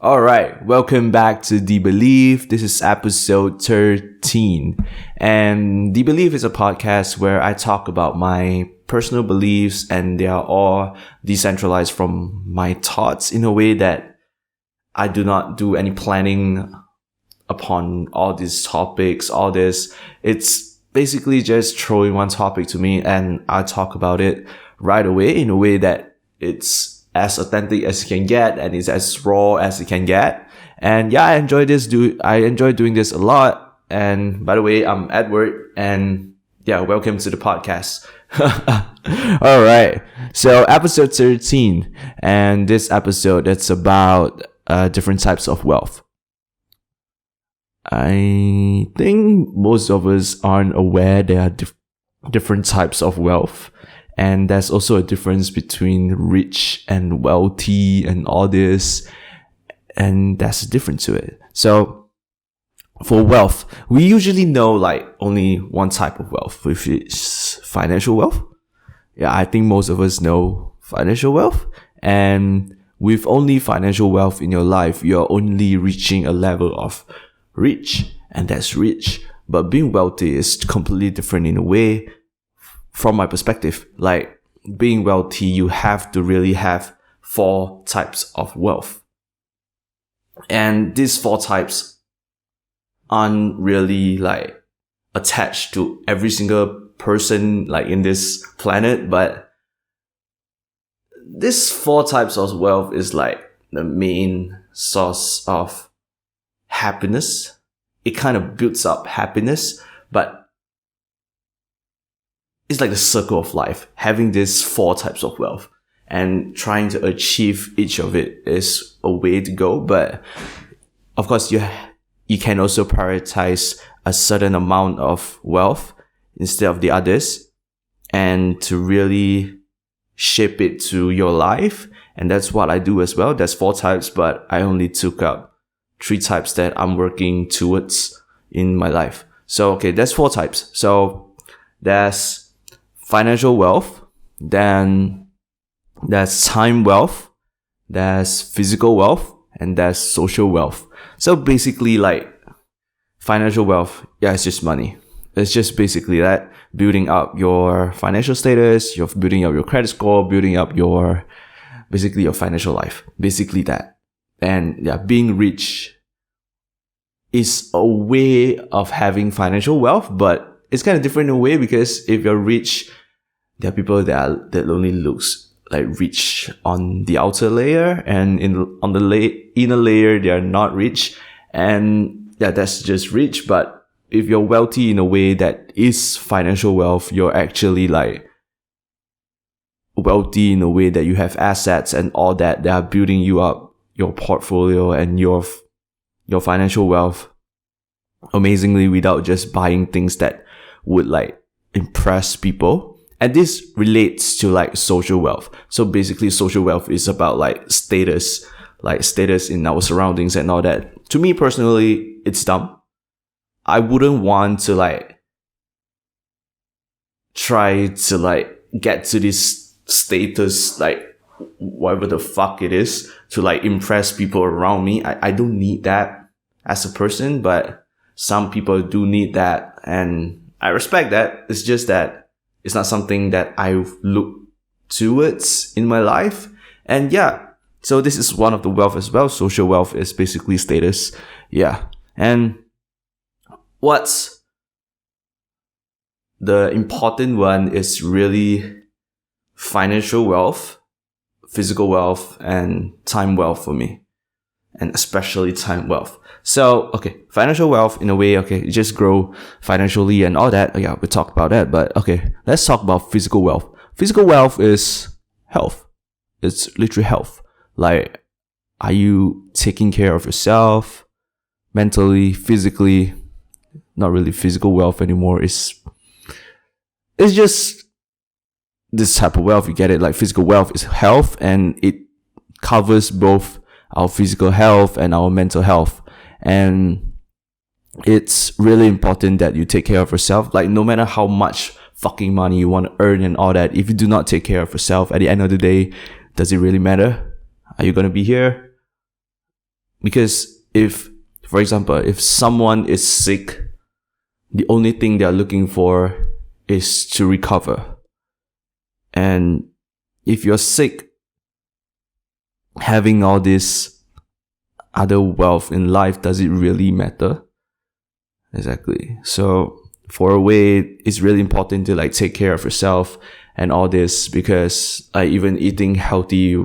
All right, welcome back to The Belief. This is episode 13. And The Belief is a podcast where I talk about my personal beliefs, and they are all decentralized from my thoughts in a way that I do not do any planning upon all these topics, all this. It's basically just throwing one topic to me and I talk about it right away in a way that it's as authentic as you can get and it's as raw as you can get. And yeah, I enjoy doing this a lot. And by the way, I'm Edward, and yeah, welcome to the podcast. All right. So episode 13, and this episode, it's about different types of wealth. I think most of us aren't aware there are different types of wealth. And there's also a difference between rich and wealthy and all this. And that's a difference to it. So for wealth, we usually know like only one type of wealth, which is financial wealth. Yeah, I think most of us know financial wealth. And with only financial wealth in your life, you're only reaching a level of rich, and that's rich. But being wealthy is completely different in a way. From my perspective, like being wealthy, you have to really have 4 types of wealth. And these 4 types aren't really like attached to every single person like in this planet, but these 4 types of wealth is like the main source of happiness. It kind of builds up happiness, but it's like the circle of life, having these 4 types of wealth and trying to achieve each of it is a way to go. But of course, you can also prioritize a certain amount of wealth instead of the others, and to really shape it to your life. And that's what I do as well. There's 4 types, but I only took up 3 types that I'm working towards in my life. So, okay, there's 4 types. So there's financial wealth, then there's time wealth, there's physical wealth, and there's social wealth. So basically like financial wealth, yeah, it's just money. It's just basically that, building up your financial status, you're building up your credit score, building up your financial life. Basically that. And yeah, being rich is a way of having financial wealth, but it's kind of different in a way, because if you're rich, there are people that only looks like rich on the outer layer, and on the inner layer they are not rich, and yeah, that's just rich. But if you're wealthy in a way that is financial wealth, you're actually like wealthy in a way that you have assets and all that are building you up, your portfolio and your financial wealth amazingly, without just buying things that would like impress people. And this relates to like social wealth. So basically social wealth is about like status in our surroundings and all that. To me personally, it's dumb. I wouldn't want to like try to like get to this status, like whatever the fuck it is, to like impress people around me. I don't need that as a person, but some people do need that, and I respect that. It's just that it's not something that I look towards in my life. And yeah, so this is one of the wealth as well. Social wealth is basically status. Yeah. And what's the important one is really financial wealth, physical wealth, and time wealth for me. And especially time wealth. So, okay, financial wealth in a way, okay, you just grow financially and all that. Yeah, we talked about that, but okay, let's talk about physical wealth. Physical wealth is health. It's literally health. Like, are you taking care of yourself mentally, physically? Not really physical wealth anymore. It's just this type of wealth. You get it? Like physical wealth is health, and it covers both our physical health and our mental health. And it's really important that you take care of yourself. Like no matter how much fucking money you want to earn and all that, if you do not take care of yourself, at the end of the day, does it really matter? Are you going to be here? Because for example, if someone is sick, the only thing they're looking for is to recover. And if you're sick, having all this other wealth in life, does it really matter? Exactly. So for a way, it's really important to like take care of yourself and all this, because even eating healthy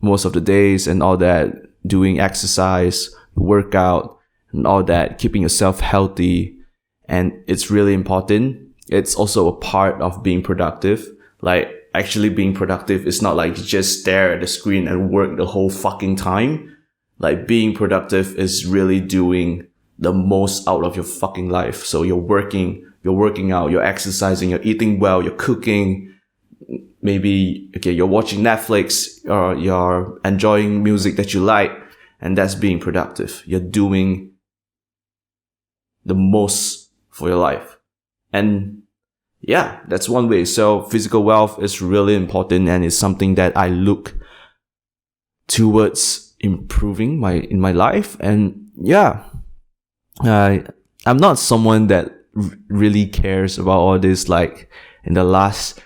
most of the days and all that, doing exercise, workout and all that, keeping yourself healthy, and it's really important. It's also a part of being productive. Like, actually being productive is not like you just stare at the screen and work the whole fucking time. Like, being productive is really doing the most out of your fucking life. So you're working out, you're exercising, you're eating well, you're cooking, maybe, you're watching Netflix, or you're enjoying music that you like, and that's being productive. You're doing the most for your life. And yeah, that's one way. So physical wealth is really important, and it's something that I look towards improving in my life. And yeah, I'm not someone that really cares about all this. Like, in the last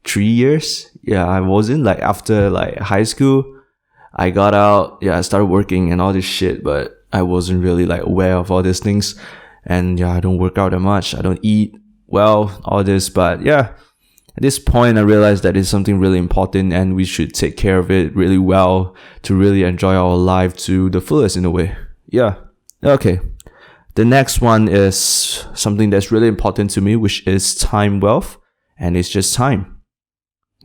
3 years, I wasn't. Like, after like high school, I got out, I started working and all this shit, but I wasn't really like aware of all these things. And I don't work out that much, I don't eat well, all this. But at this point I realized that it's something really important, and we should take care of it really well to really enjoy our life to the fullest in a way. Okay, the next one is something that's really important to me, which is time wealth. And it's just time,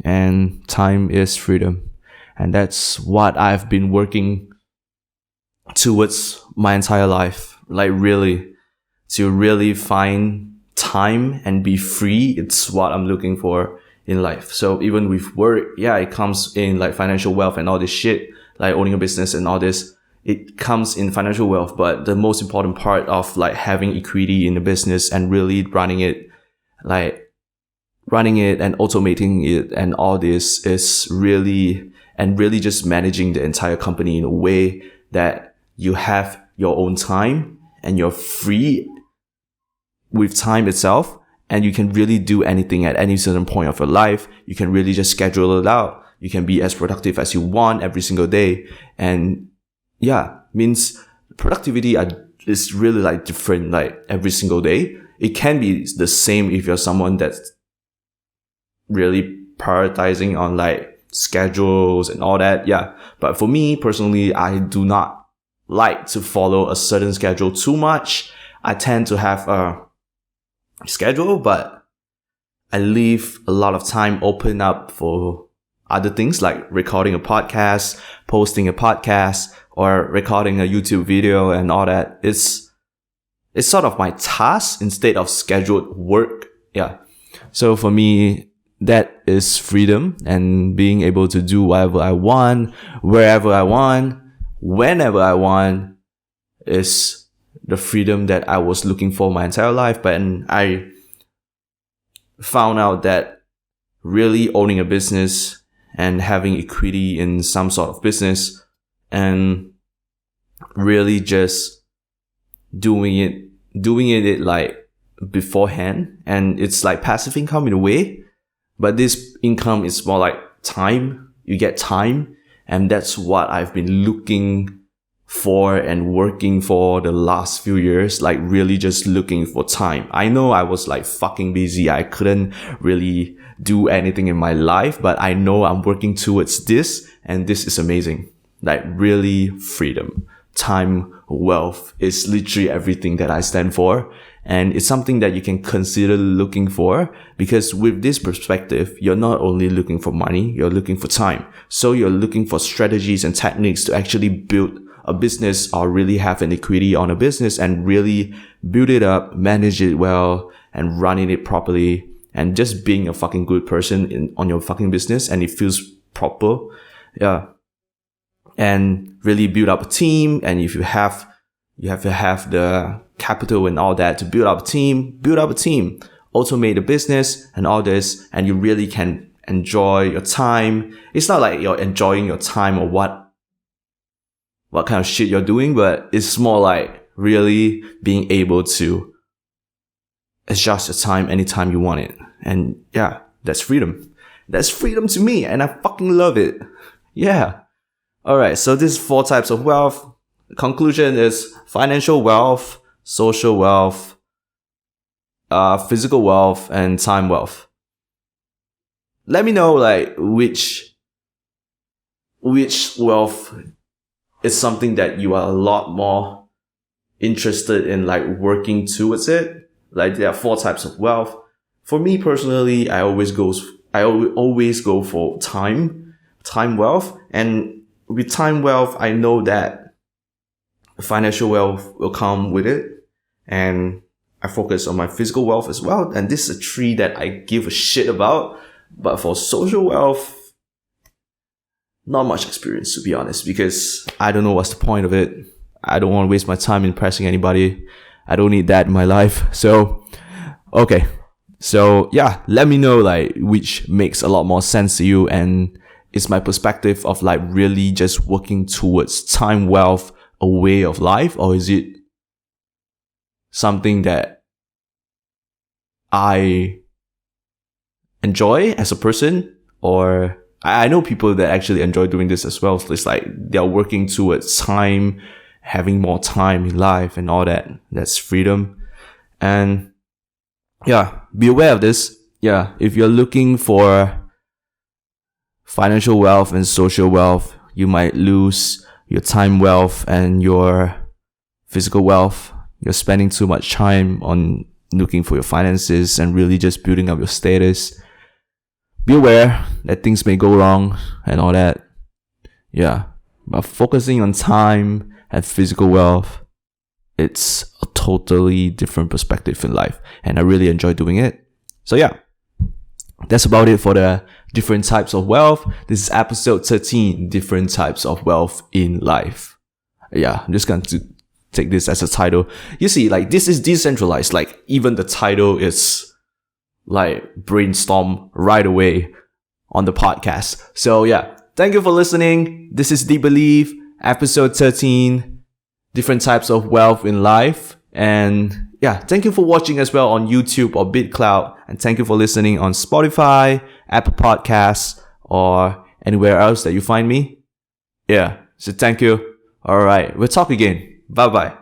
and time is freedom. And that's what I've been working towards my entire life. Like, really, to really find time and be free, it's what I'm looking for in life. So even with work, it comes in like financial wealth and all this shit, like owning a business and all this. It comes in financial wealth, but the most important part of like having equity in the business and really running it and automating it and all this is really just managing the entire company in a way that you have your own time and you're free with time itself, and you can really do anything at any certain point of your life. You can really just schedule it out. You can be as productive as you want every single day. And means productivity is really like different, like every single day. It can be the same if you're someone that's really prioritizing on like schedules and all that. But for me personally, I do not like to follow a certain schedule too much. I tend to have a schedule, but I leave a lot of time open up for other things, like recording a podcast, posting a podcast, or recording a YouTube video and all that. It's sort of my task instead of scheduled work. So for me, that is freedom, and being able to do whatever I want, wherever I want, whenever I want, is the freedom that I was looking for my entire life. But I found out that really owning a business and having equity in some sort of business and really just doing it like beforehand, and it's like passive income in a way, but this income is more like time. You get time, and that's what I've been looking for and working for the last few years, like really just looking for time. I know I was like fucking busy. I couldn't really do anything in my life, but I know I'm working towards this, and this is amazing. Like, really, freedom, time, wealth is literally everything that I stand for. And it's something that you can consider looking for, because with this perspective, you're not only looking for money, you're looking for time. So you're looking for strategies and techniques to actually build a business or really have an equity on a business and really build it up, manage it well, and running it properly, and just being a fucking good person on your fucking business, and it feels proper. And really build up a team. And if you have to have the capital and all that to build up a team, automate the business and all this, and you really can enjoy your time. It's not like you're enjoying your time or what kind of shit you're doing, but it's more like really being able to adjust your time anytime you want it. And yeah, that's freedom. That's freedom to me, and I fucking love it. Yeah. Alright, so this is 4 types of wealth. The conclusion is financial wealth, social wealth, physical wealth, and time wealth. Let me know like which wealth is something that you are a lot more interested in, like working towards it. Like there are 4 types of wealth. For me personally, I always go for time wealth. And with time wealth, I know that financial wealth will come with it. And I focus on my physical wealth as well. And this is a tree that I give a shit about. But for social wealth, not much experience, to be honest, because I don't know what's the point of it. I don't want to waste my time impressing anybody. I don't need that in my life. So, okay. So yeah, let me know like which makes a lot more sense to you, and is my perspective of like really just working towards time wealth a way of life, or is it something that I enjoy as a person? Or I know people that actually enjoy doing this as well. So it's like they're working towards time, having more time in life and all that. That's freedom. And yeah, be aware of this. Yeah, if you're looking for financial wealth and social wealth, you might lose your time wealth and your physical wealth. You're spending too much time on looking for your finances and really just building up your status. Be aware that things may go wrong and all that. Yeah. But focusing on time and physical wealth, it's a totally different perspective in life. And I really enjoy doing it. So yeah, that's about it for the different types of wealth. This is episode 13, different types of wealth in life. Yeah, I'm just going to take this as a title. You see, like this is decentralized. Like even the title is like brainstorm right away on the podcast. So yeah, thank you for listening. This is Deep Belief, episode 13, different types of wealth in life. And yeah, thank you for watching as well on YouTube or BitCloud. And thank you for listening on Spotify, Apple Podcasts, or anywhere else that you find me. Yeah, so thank you. All right, we'll talk again. Bye-bye.